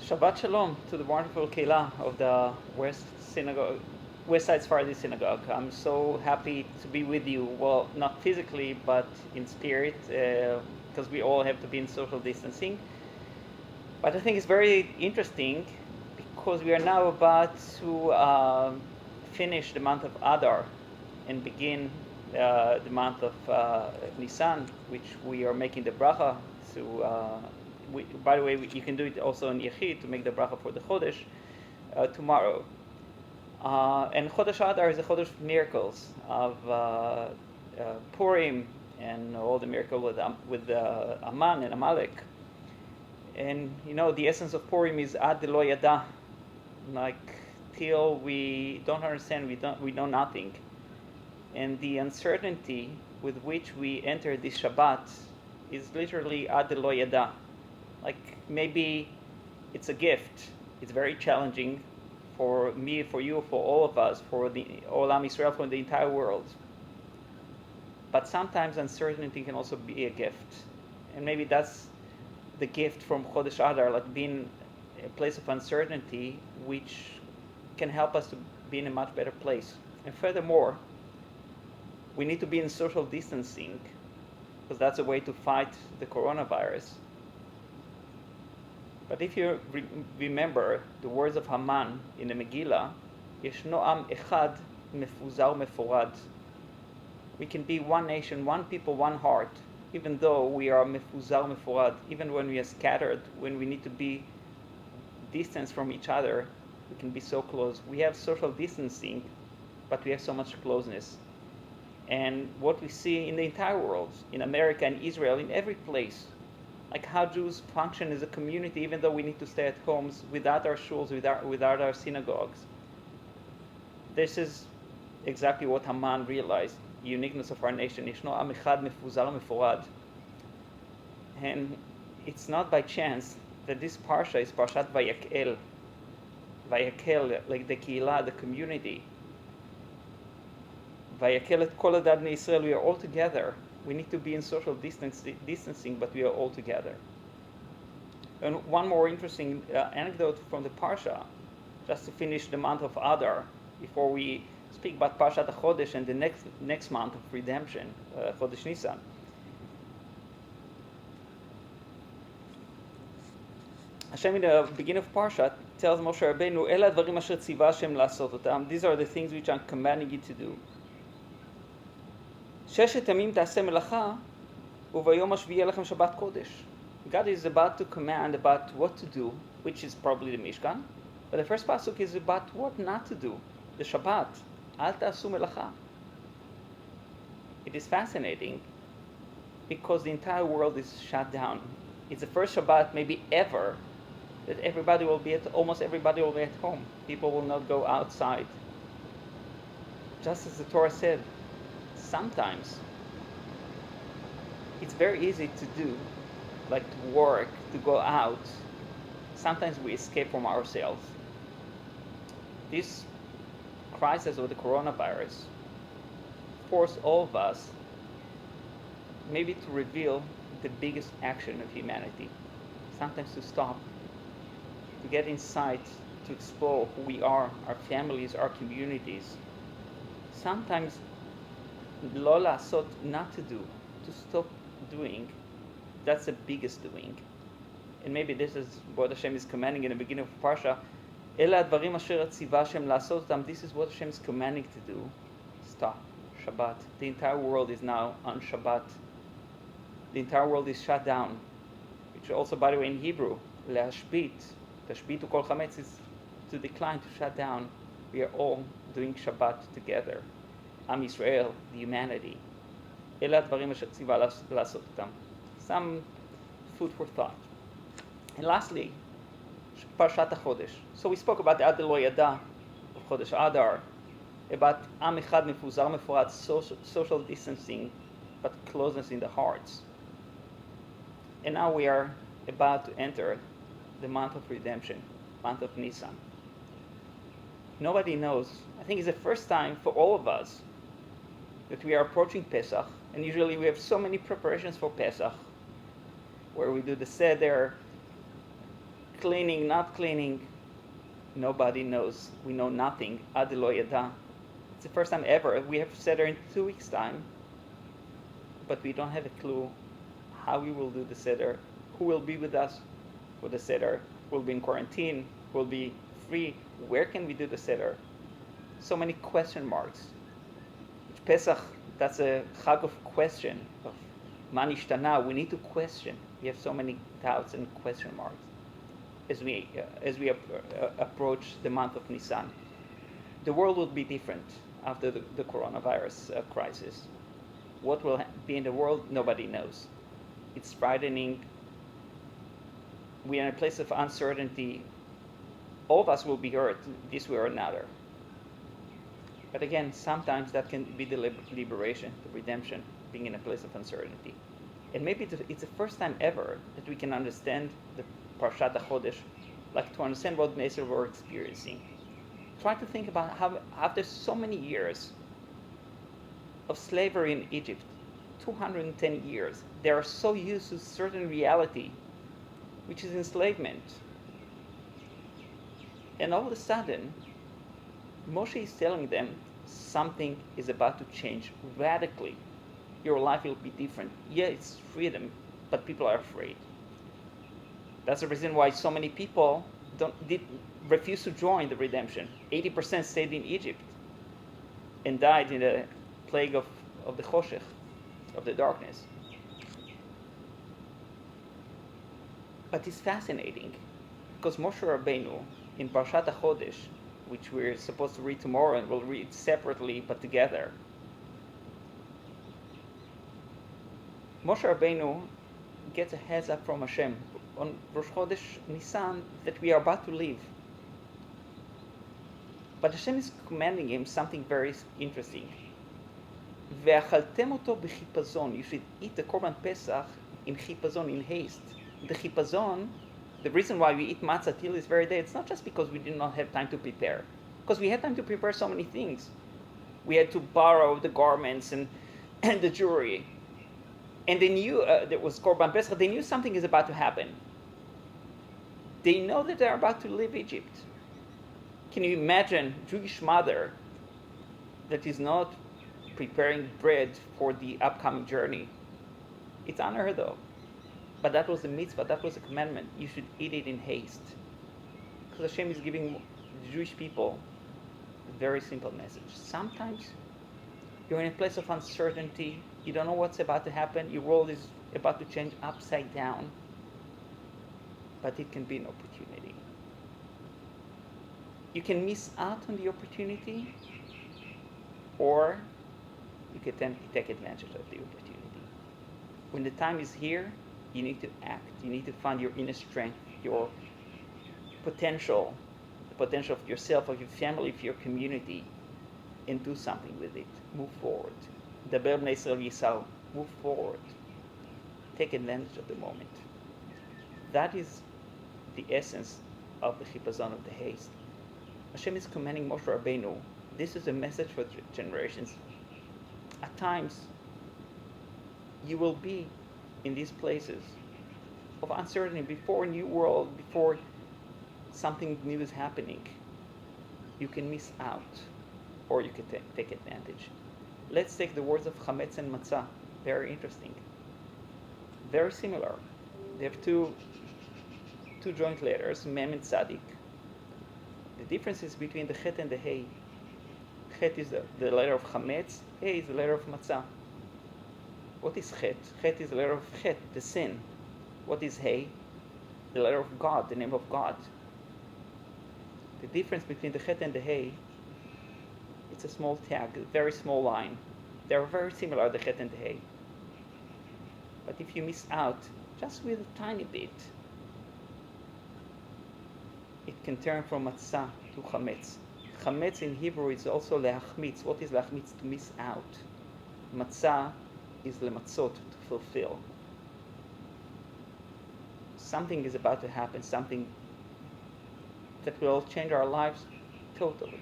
Shabbat shalom to the wonderful Keilah of the West Side Sephardi Synagogue. I'm so happy to be with you. Well, not physically, but in spirit, because we all have to be in social distancing. But I think it's very interesting because we are now about to finish the month of Adar and begin the month of Nisan, which we are making the bracha to. By the way, you can do it also in Yechid to make the bracha for the Chodesh tomorrow. And Chodesh Adar is a Chodesh of miracles, of Purim, and all the miracles with Aman and Amalek. And you know, the essence of Purim is Ad Lo Yada, like till we don't understand, we know nothing. And the uncertainty with which we enter this Shabbat is literally Ad Lo Yada. Like maybe it's a gift. It's very challenging for me, for you, for all of us, for the Olam Israel, for the entire world. But sometimes uncertainty can also be a gift. And maybe that's the gift from Chodesh Adar, like being a place of uncertainty, which can help us to be in a much better place. And furthermore, we need to be in social distancing, because that's a way to fight the coronavirus. But if you remember the words of Haman in the Megillah, Yeshno am echad mefuzar meforad. We can be one nation, one people, one heart, even though we are mefuzar meforad, even when we are scattered, when we need to be distanced from each other, we can be so close. We have social distancing, but we have so much closeness. And what we see in the entire world, in America and Israel, in every place, like how Jews function as a community, even though we need to stay at homes, without our shuls, without our synagogues. This is exactly what Haman realized, the uniqueness of our nation. Yeshno am echad mefuzar meforad. And it's not by chance that this parsha is Parshat Vayakel. Vayakel, like the Keilah, the community. Vayakel et kol adad bnei Yisrael, we are all together. We need to be in social distancing, but we are all together. And one more interesting anecdote from the Parsha, just to finish the month of Adar, before we speak about Parshat HaChodesh and the next month of redemption, Chodesh Nisan. Hashem in the beginning of Parshat tells Moshe Rabbeinu, Ela dvarim asher tziva Hashem la'asot otam. These are the things which I'm commanding you to do. ששת ימים תעשה מלאכה, וביום השביעי יהיה לכם שבת קודש. God is about to command about what to do, which is probably the Mishkan. But the first pasuk is about what not to do, the Shabbat. אל תעשו מלאכה. It is fascinating because the entire world is shut down. It's the first Shabbat maybe ever that almost everybody will be at home. People will not go outside. Just as the Torah said, sometimes it's very easy to do, like to work, to go out. Sometimes we escape from ourselves. This crisis of the coronavirus forced all of us maybe to reveal the biggest action of humanity. Sometimes to stop, to get inside, to explore who we are, our families, our communities. Sometimes lo la'asot, not to do, to stop doing, that's the biggest doing. And maybe this is what Hashem is commanding in the beginning of Parsha. Ela advarim asher tziva Hashem la'asot otam. This is what Hashem is commanding to do. Stop. Shabbat. The entire world is now on Shabbat. The entire world is shut down. Which also, by the way, in Hebrew, le'ashbit. Tashbitu kol chametz is to decline, to shut down. We are all doing Shabbat together. Am Yisrael, the humanity. Ela advarim asher tziva la'asot otam. Some food for thought. And lastly, Parshat HaChodesh. So we spoke about the Ad Lo Yada of Chodesh Adar, about Am Echad Mefuzar Meforad, social distancing, but closeness in the hearts. And now we are about to enter the month of redemption, month of Nisan. Nobody knows. I think it's the first time for all of us that we are approaching Pesach, and usually we have so many preparations for Pesach, where we do the Seder, cleaning, not cleaning, nobody knows. We know nothing. Ad lo yada. It's the first time ever. We have Seder in 2 weeks' time, but we don't have a clue how we will do the Seder, who will be with us for the Seder, who will be in quarantine, who will be free, where can we do the Seder? So many question marks. Pesach, that's a chag of question, of man ishtana. We need to question. We have so many doubts and question marks as we approach the month of Nisan. The world will be different after the coronavirus crisis. What will be in the world, nobody knows. It's frightening. We are in a place of uncertainty. All of us will be hurt this way or another. But again, sometimes that can be the liberation, the redemption, being in a place of uncertainty. And maybe it's the first time ever that we can understand the Parshat HaChodesh, like to understand what Bnei Israel were experiencing. Try to think about how, after so many years of slavery in Egypt, 210 years, they are so used to certain reality, which is enslavement. And all of a sudden, Moshe is telling them something is about to change radically. Your life will be different. Yeah, it's freedom, but people are afraid. That's the reason why so many people refuse to join the redemption. 80% stayed in Egypt and died in the plague of the Choshech, of the darkness. But it's fascinating because Moshe Rabbeinu in Parshat HaChodesh, which we're supposed to read tomorrow and we'll read separately but together, Moshe Rabbeinu gets a heads up from Hashem on Rosh Chodesh Nisan that we are about to leave. But Hashem is commanding him something very interesting. Ve'achaltem oto b'chipazon. You should eat the Korban Pesach in chipazon, in haste. The chipazon, the reason why we eat matzah till this very day, it's not just because we did not have time to prepare. Because we had time to prepare so many things. We had to borrow the garments and the jewelry. And they knew there was Korban Pesach. They knew something is about to happen. They know that they're about to leave Egypt. Can you imagine a Jewish mother that is not preparing bread for the upcoming journey? It's unheard of. But that was the mitzvah, that was the commandment. You should eat it in haste. Because Hashem is giving the Jewish people a very simple message. Sometimes you're in a place of uncertainty. You don't know what's about to happen. Your world is about to change upside down. But it can be an opportunity. You can miss out on the opportunity, or you can take advantage of the opportunity. When the time is here, you need to act. You need to find your inner strength, your potential, the potential of yourself, of your family, of your community, and do something with it. Move forward. Daber b'nei Yisrael yisau. Move forward. Take advantage of the moment. That is the essence of the chipazon, of the haste. Hashem is commanding Moshe Rabbeinu. This is a message for generations. At times, you will be in these places of uncertainty, before a new world, before something new is happening. You can miss out, or you can take advantage. Let's take the words of chametz and matzah. Very interesting. Very similar. They have two joint letters, mem and tzadik. The difference is between the chet and the hey. Chet is the letter of chametz, hey is the letter of matzah. What is chet? Chet is the letter of chet, the sin. What is hey? The letter of God, the name of God. The difference between the chet and the hey, it's a small tag, a very small line. They are very similar, the chet and the hey. But if you miss out, just with a tiny bit, it can turn from matzah to chametz. Chametz in Hebrew is also leachmitz. What is leachmitz? To miss out. Matzah is lematzot, to fulfill. Something is about to happen, something that will change our lives totally.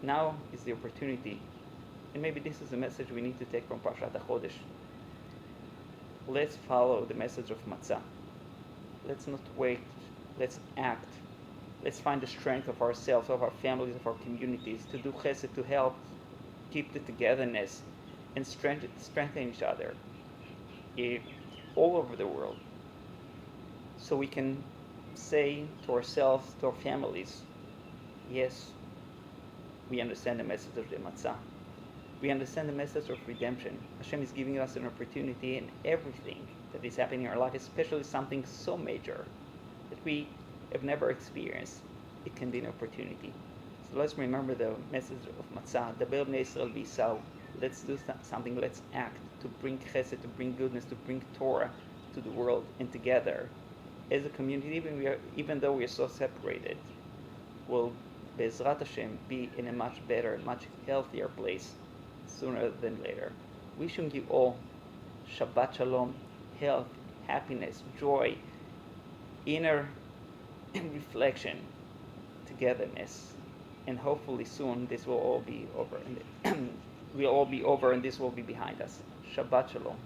Now is the opportunity. And maybe this is the message we need to take from Parshat HaChodesh. Let's follow the message of matzah. Let's not wait Let's act. Let's find the strength of ourselves, of our families, of our communities, to do chesed, to help keep the togetherness and strengthen each other all over the world. So we can say to ourselves, to our families, yes, we understand the message of the matzah. We understand the message of redemption. Hashem is giving us an opportunity in everything that is happening in our life, especially something so major that we have never experienced. It can be an opportunity. So let's remember the message of matzah. Daber bnei Israel b'Isau. Let's do something. Let's act to bring chesed, to bring goodness, to bring Torah to the world, and together, as a community, even though we are so separated, will Be'ezrat Hashem be in a much better, much healthier place sooner than later. Wishing you all Shabbat shalom, health, happiness, joy, inner reflection, togetherness, and hopefully soon this will all be over, and we'll all be over, and this will be behind us. Shabbat shalom.